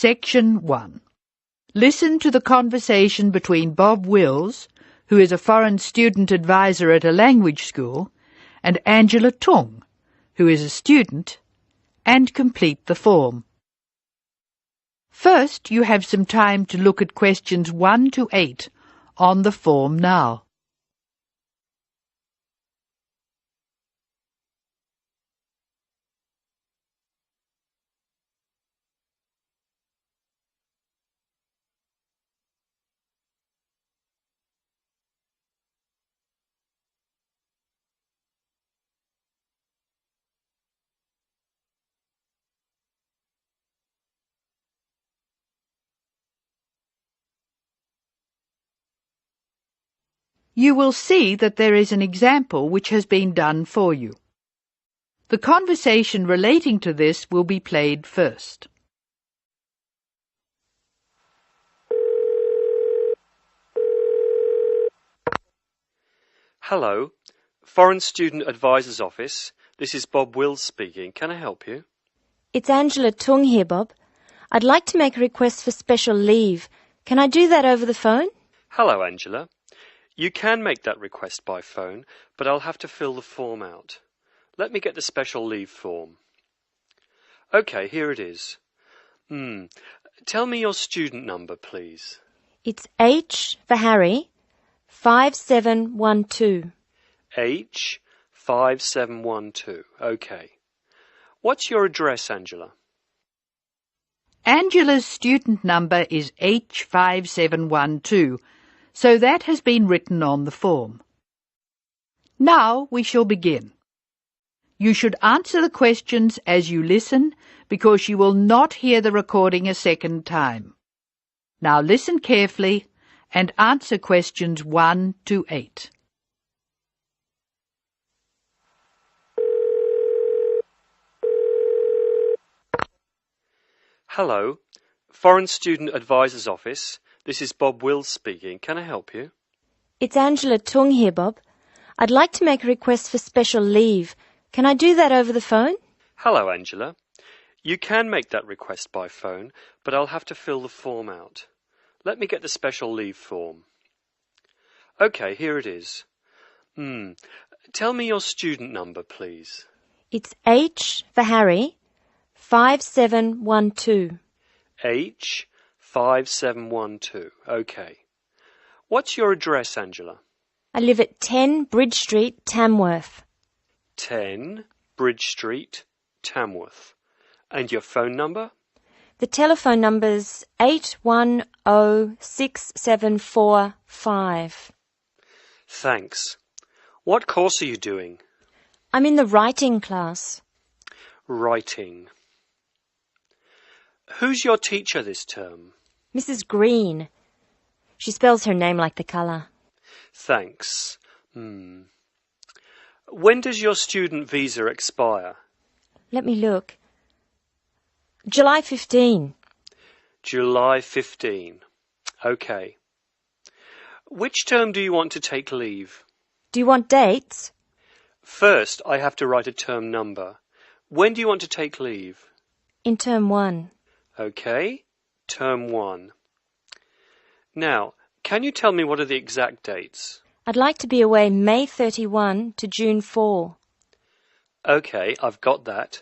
Section 1. Listen to the conversation between Bob Wills, who is a foreign student advisor at a language school, and Angela Tung, who is a student, and complete the form. First, you have some time to look at questions 1 to 8 on the form now. You will see that there is an example which has been done for you. The conversation relating to this will be played first. Hello, Foreign Student Advisor's Office. This is Bob Wills speaking. Can I help you? It's Angela Tung here, Bob. I'd like to make a request for special leave. Can I do that over the phone? Hello, Angela. You can make that request by phone, but I'll have to fill the form out. Let me get the special leave form. OK, here it is. Tell me your student number, please. It's H for Harry, 5712. H 5712. OK. What's your address, Angela? Angela's student number is H5712, so that has been written on the form. Now we shall begin. You should answer the questions as you listen, because you will not hear the recording a second time. Now listen carefully and answer questions 1 to 8. Hello, Foreign Student Advisor's Office. This is Bob Wills speaking. Can I help you? It's Angela Tung here, Bob. I'd like to make a request for special leave. Can I do that over the phone? Hello, Angela. You can make that request by phone, but I'll have to fill the form out. Let me get the special leave form. OK, here it is. Tell me your student number, please. It's H for Harry, 5712. H 5712. OK. What's your address, Angela? I live at 10 Bridge Street, Tamworth. 10 Bridge Street, Tamworth. And your phone number? The telephone number's 8106745. Thanks. What course are you doing? I'm in the writing class. Writing. Who's your teacher this term? Mrs. Green. She spells her name like the colour. Thanks. When does your student visa expire? Let me look. July 15. July 15. OK. Which term do you want to take leave? Do you want dates? First, I have to write a term number. When do you want to take leave? In term 1. OK. Term 1. Now, can you tell me what are the exact dates? I'd like to be away May 31 to June 4. OK, I've got that.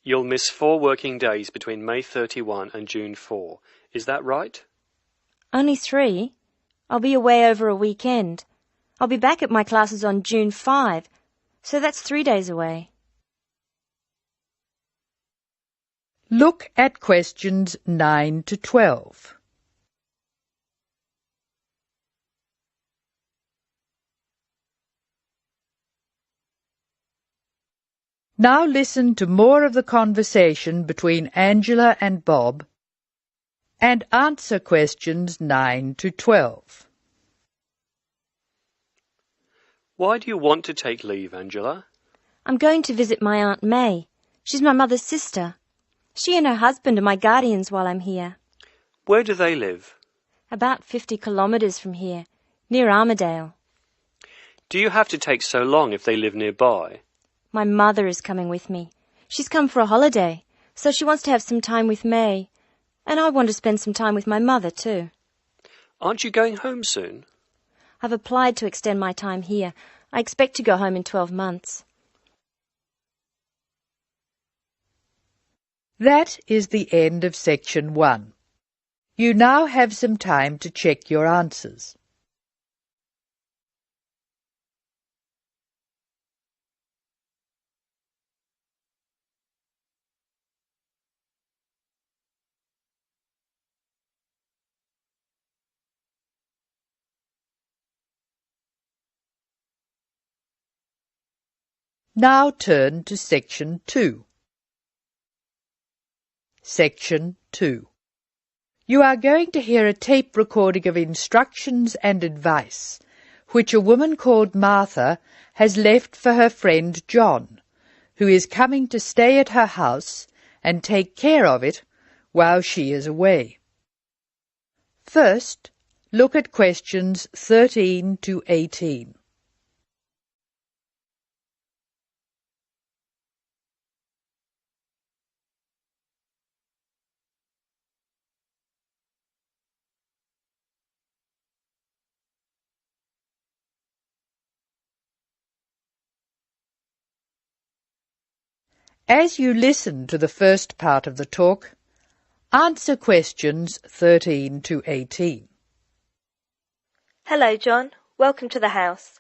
You'll miss 4 working days between May 31 and June 4. Is that right? Only 3. I'll be away over a weekend. I'll be back at my classes on June 5, so that's 3 days away. Look at questions 9 to 12. Now listen to more of the conversation between Angela and Bob and answer questions 9 to 12. Why do you want to take leave, Angela? I'm going to visit my Aunt May. She's my mother's sister. She and her husband are my guardians while I'm here. Where do they live? About 50 kilometres from here, near Armadale. Do you have to take so long if they live nearby? My mother is coming with me. She's come for a holiday, so she wants to have some time with May. And I want to spend some time with my mother too. Aren't you going home soon? I've applied to extend my time here. I expect to go home in 12 months. That is the end of section 1. You now have some time to check your answers. Now turn to section 2. Section 2. You are going to hear a tape recording of instructions and advice which a woman called Martha has left for her friend John, who is coming to stay at her house and take care of it while she is away. First, look at questions 13 to 18. As you listen to the first part of the talk, answer questions 13 to 18. Hello, John. Welcome to the house.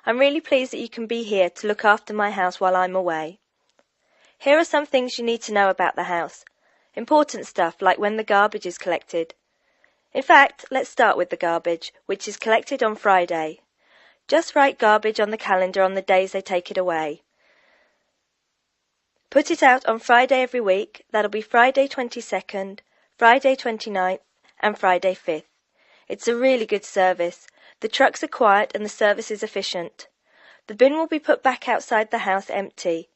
I'm really pleased that you can be here to look after my house while I'm away. Here are some things you need to know about the house. Important stuff like when the garbage is collected. In fact, let's start with the garbage, which is collected on Friday. Just write garbage on the calendar on the days they take it away. Put it out on Friday every week. That'll be Friday 22nd, Friday 29th, and Friday 5th. It's a really good service. The trucks are quiet and the service is efficient. The bin will be put back outside the house empty.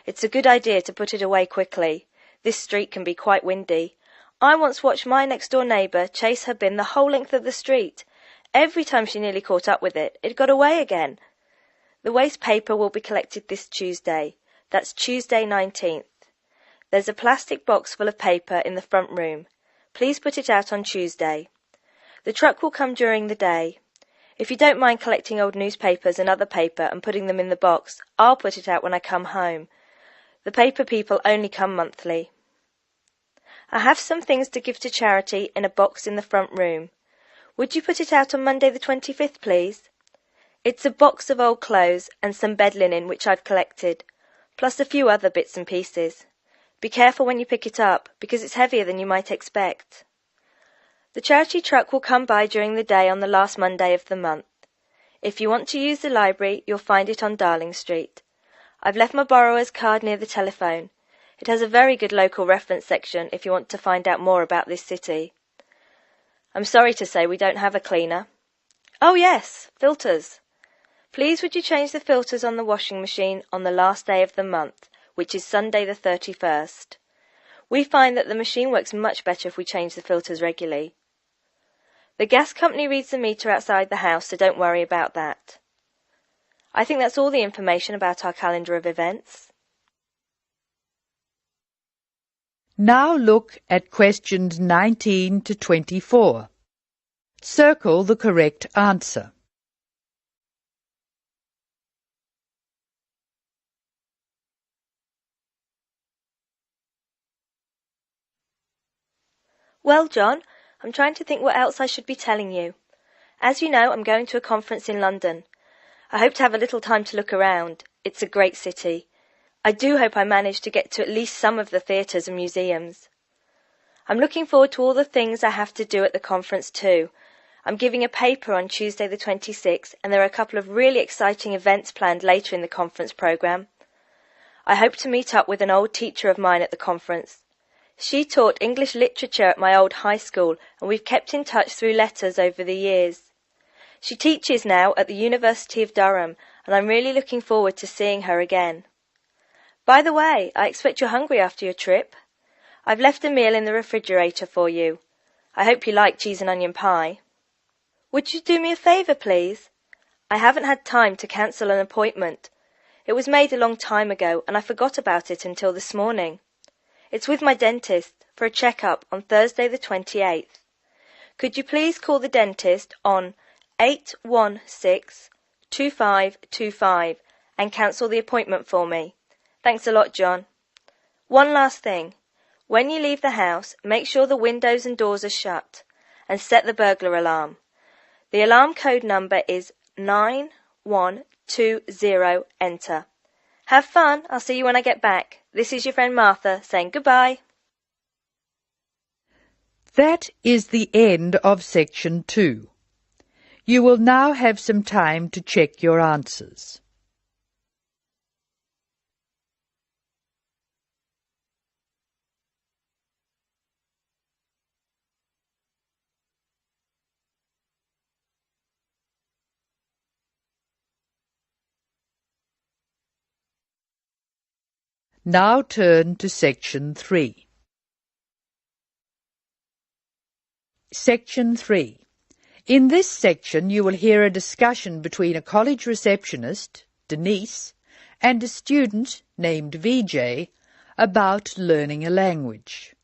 It's a good idea to put it away quickly. This street can be quite windy. I once watched my next-door neighbour chase her bin the whole length of the street. Every time she nearly caught up with it, it got away again. The waste paper will be collected this Tuesday. That's Tuesday 19th. There's a plastic box full of paper in the front room. Please put it out on Tuesday. The truck will come during the day. If you don't mind collecting old newspapers and other paper and putting them in the box, I'll put it out when I come home. The paper people only come monthly. I have some things to give to charity in a box in the front room. Would you put it out on Monday the 25th, please? It's a box of old clothes and some bed linen which I've collected, plus a few other bits and pieces. Be careful when you pick it up, because it's heavier than you might expect. The charity truck will come by during the day on the last Monday of the month. If you want to use the library, you'll find it on Darling Street. I've left my borrower's card near the telephone. It has a very good local reference section if you want to find out more about this city. I'm sorry to say we don't have a cleaner. Oh yes, filters. Please would you change the filters on the washing machine on the last day of the month, which is Sunday the 31st. We find that the machine works much better if we change the filters regularly. The gas company reads the meter outside the house, so don't worry about that. I think that's all the information about our calendar of events. Now look at questions 19 to 24. Circle the correct answer. Well, John, I'm trying to think what else I should be telling you. As you know, I'm going to a conference in London. I hope to have a little time to look around. It's a great city. I do hope I manage to get to at least some of the theatres and museums. I'm looking forward to all the things I have to do at the conference too. I'm giving a paper on Tuesday the 26th, and there are a couple of really exciting events planned later in the conference programme. I hope to meet up with an old teacher of mine at the conference. She taught English literature at my old high school, and we've kept in touch through letters over the years. She teaches now at the University of Durham, and I'm really looking forward to seeing her again. By the way, I expect you're hungry after your trip. I've left a meal in the refrigerator for you. I hope you like cheese and onion pie. Would you do me a favour, please? I haven't had time to cancel an appointment. It was made a long time ago, and I forgot about it until this morning. It's with my dentist, for a checkup on Thursday the 28th. Could you please call the dentist on 816-2525 and cancel the appointment for me? Thanks a lot, John. One last thing. When you leave the house, make sure the windows and doors are shut and set the burglar alarm. The alarm code number is 9120, enter. Have fun. I'll see you when I get back. This is your friend Martha saying goodbye. That is the end of section 2. You will now have some time to check your answers. Now turn to section 3. Section 3. In this section you will hear a discussion between a college receptionist, Denise, and a student named VJ about learning a language.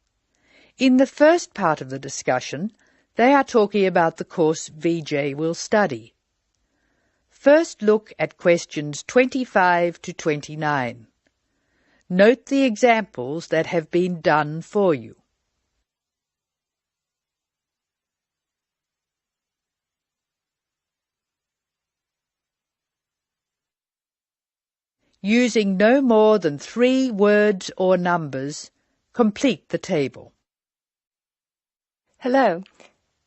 In the first part of the discussion, they are talking about the course VJ will study. First look at questions 25 to 29. Note the examples that have been done for you. Using no more than 3 words or numbers, complete the table. Hello.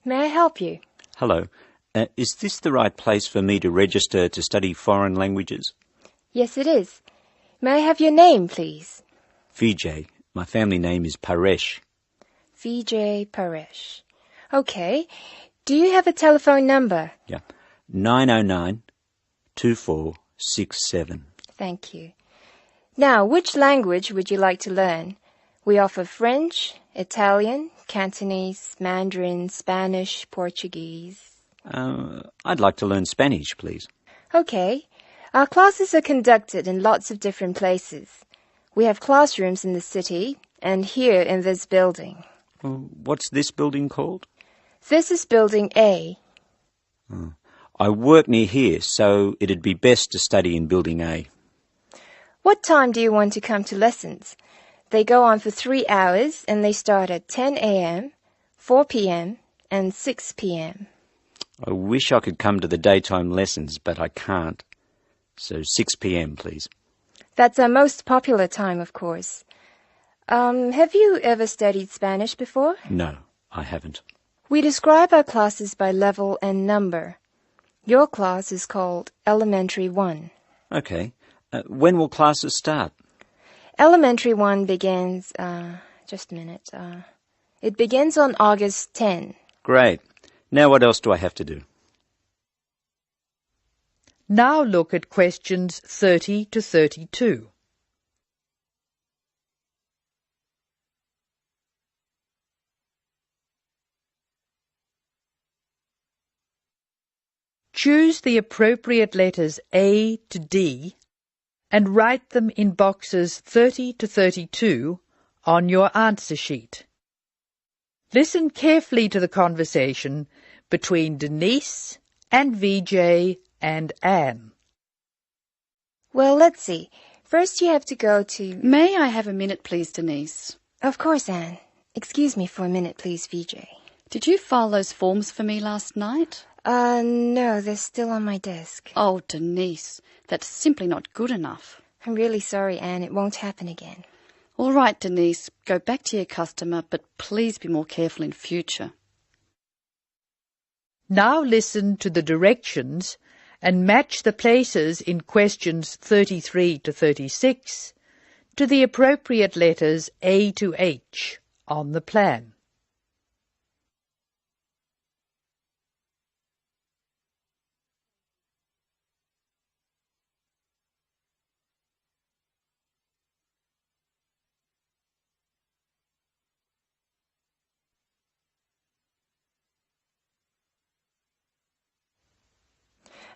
May I help you? Hello. Is this the right place for me to register to study foreign languages? Yes, it is. May I have your name, please? VJ. My family name is Paresh. VJ Paresh. Okay. Do you have a telephone number? Yeah. 909-2467. Thank you. Now, which language would you like to learn? We offer French, Italian, Cantonese, Mandarin, Spanish, Portuguese. I'd like to learn Spanish, please. Okay. Our classes are conducted in lots of different places. We have classrooms in the city and here in this building. What's this building called? This is Building A. I work near here, so it'd be best to study in Building A. What time do you want to come to lessons? They go on for 3 hours and they start at 10 a.m., 4 p.m. and 6 p.m. I wish I could come to the daytime lessons, but I can't. So 6 p.m, please. That's our most popular time, of course. Have you ever studied Spanish before? No, I haven't. We describe our classes by level and number. Your class is called Elementary 1. Okay. When will classes start? Elementary 1 begins, just a minute. It begins on August 10. Great. Now what else do I have to do? Now look at questions 30 to 32. Choose the appropriate letters A to D and write them in boxes 30 to 32 on your answer sheet. Listen carefully to the conversation between Denise and VJ and Anne. Well, let's see. First you have to go to... May I have a minute, please, Denise? Of course, Anne. Excuse me for a minute, please, VJ. Did you file those forms for me last night? No, they're still on my desk. Oh, Denise, that's simply not good enough. I'm really sorry, Anne. It won't happen again. All right, Denise, go back to your customer, but please be more careful in future. Now listen to the directions and match the places in questions 33 to 36 to the appropriate letters A to H on the plan.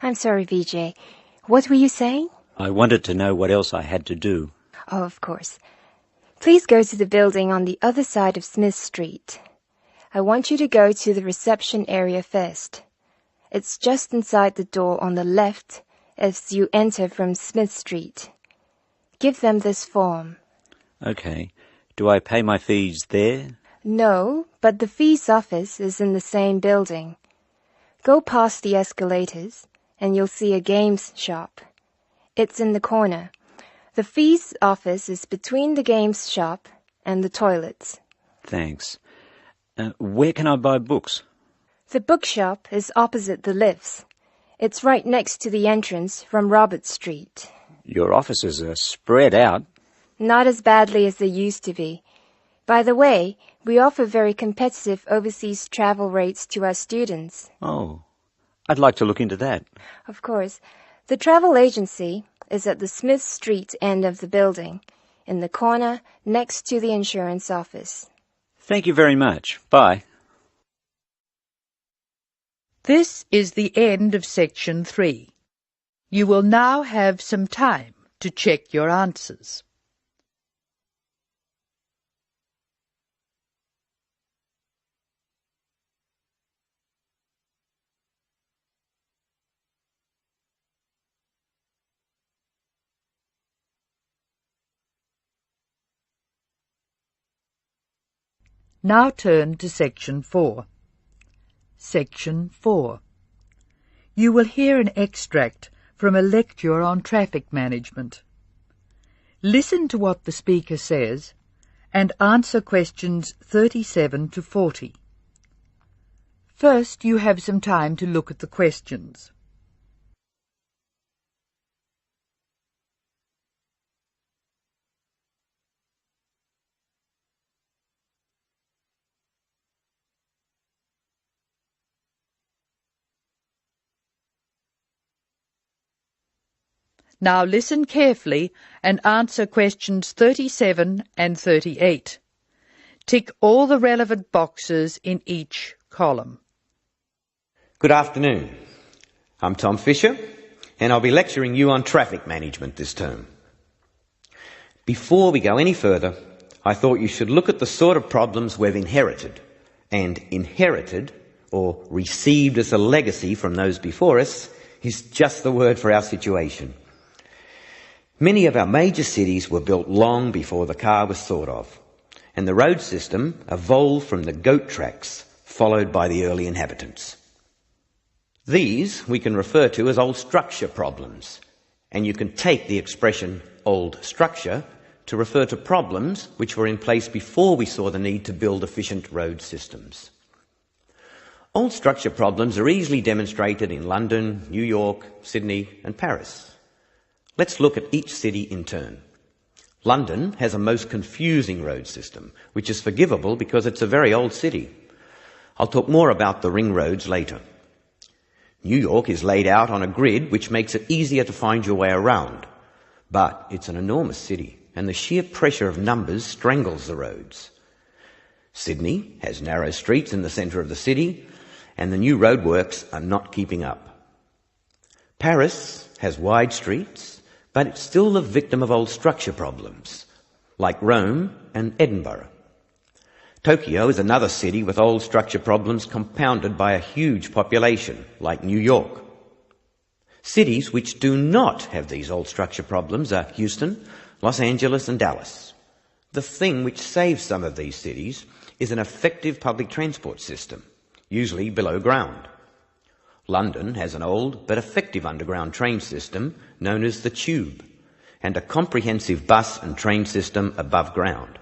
I'm sorry, VJ. What were you saying? I wanted to know what else I had to do. Oh, of course. Please go to the building on the other side of Smith Street. I want you to go to the reception area first. It's just inside the door on the left as you enter from Smith Street. Give them this form. Okay. Do I pay my fees there? No, but the fees office is in the same building. Go past the escalators and you'll see a games shop. It's in the corner. The fees office is between the games shop and the toilets. Thanks. Where can I buy books? The bookshop is opposite the lifts. It's right next to the entrance from Robert Street. Your offices are spread out. Not as badly as they used to be. By the way, we offer very competitive overseas travel rates to our students. Oh, I'd like to look into that. Of course. The travel agency is at the Smith Street end of the building, in the corner next to the insurance office. Thank you very much. Bye. This is the end of section 3. You will now have some time to check your answers. Now turn to section 4. Section 4. You will hear an extract from a lecture on traffic management. Listen to what the speaker says and answer questions 37 to 40. First, you have some time to look at the questions. Now listen carefully and answer questions 37 and 38. Tick all the relevant boxes in each column. Good afternoon. I'm Tom Fisher, and I'll be lecturing you on traffic management this term. Before we go any further, I thought you should look at the sort of problems we've inherited. And inherited, or received as a legacy from those before us, is just the word for our situation. Many of our major cities were built long before the car was thought of, and the road system evolved from the goat tracks followed by the early inhabitants. These we can refer to as old structure problems, and you can take the expression old structure to refer to problems which were in place before we saw the need to build efficient road systems. Old structure problems are easily demonstrated in London, New York, Sydney and Paris. Let's look at each city in turn. London has a most confusing road system, which is forgivable because it's a very old city. I'll talk more about the ring roads later. New York is laid out on a grid which makes it easier to find your way around. But it's an enormous city, and the sheer pressure of numbers strangles the roads. Sydney has narrow streets in the centre of the city, and the new roadworks are not keeping up. Paris has wide streets, but it's still the victim of old structure problems, like Rome and Edinburgh. Tokyo is another city with old structure problems compounded by a huge population, like New York. Cities which do not have these old structure problems are Houston, Los Angeles and Dallas. The thing which saves some of these cities is an effective public transport system, usually below ground. London has an old but effective underground train system known as the Tube, and a comprehensive bus and train system above ground.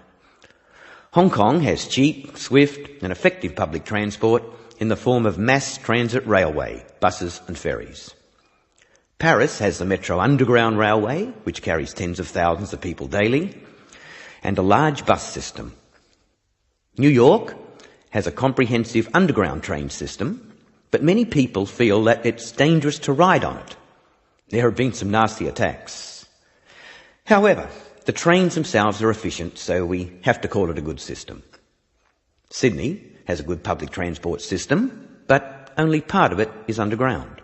Hong Kong has cheap, swift and effective public transport in the form of mass transit railway, buses and ferries. Paris has the Metro Underground Railway, which carries tens of thousands of people daily, and a large bus system. New York has a comprehensive underground train system, but many people feel that it's dangerous to ride on it. There have been some nasty attacks. However, the trains themselves are efficient, so we have to call it a good system. Sydney has a good public transport system, but only part of it is underground.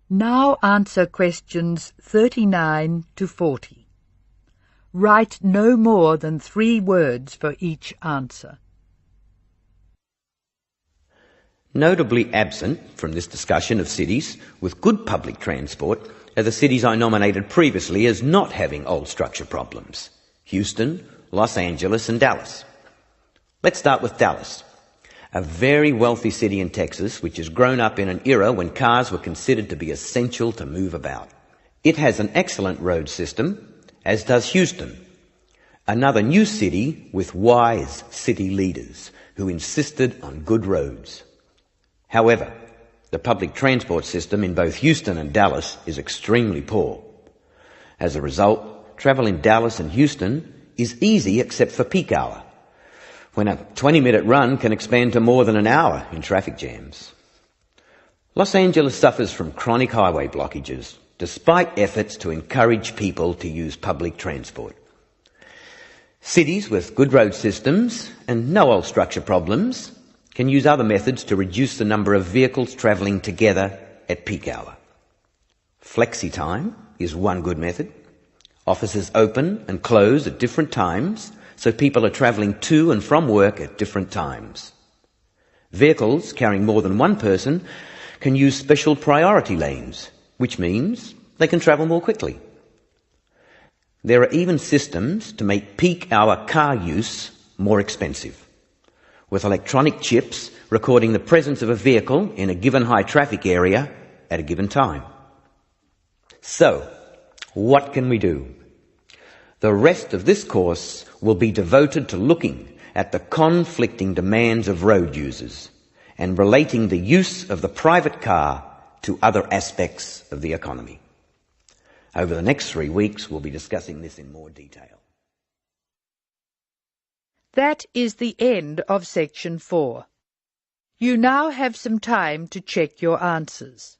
Now answer questions 39 to 40. Write no more than 3 words for each answer. Notably absent from this discussion of cities with good public transport are the cities I nominated previously as not having old structure problems: Houston, Los Angeles and Dallas. Let's start with Dallas, a very wealthy city in Texas which has grown up in an era when cars were considered to be essential to move about. It has an excellent road system, as does Houston, another new city with wise city leaders who insisted on good roads. However, the public transport system in both Houston and Dallas is extremely poor. As a result, travel in Dallas and Houston is easy except for peak hour, when a 20-minute run can expand to more than an hour in traffic jams. Los Angeles suffers from chronic highway blockages, despite efforts to encourage people to use public transport. Cities with good road systems and no old structure problems can use other methods to reduce the number of vehicles travelling together at peak hour. Flexi time is one good method. Offices open and close at different times, so people are travelling to and from work at different times. Vehicles carrying more than one person can use special priority lanes, which means they can travel more quickly. There are even systems to make peak hour car use more expensive, with electronic chips recording the presence of a vehicle in a given high traffic area at a given time. So, what can we do? The rest of this course will be devoted to looking at the conflicting demands of road users and relating the use of the private car to other aspects of the economy. Over the next 3 weeks, we'll be discussing this in more detail. That is the end of section 4. You now have some time to check your answers.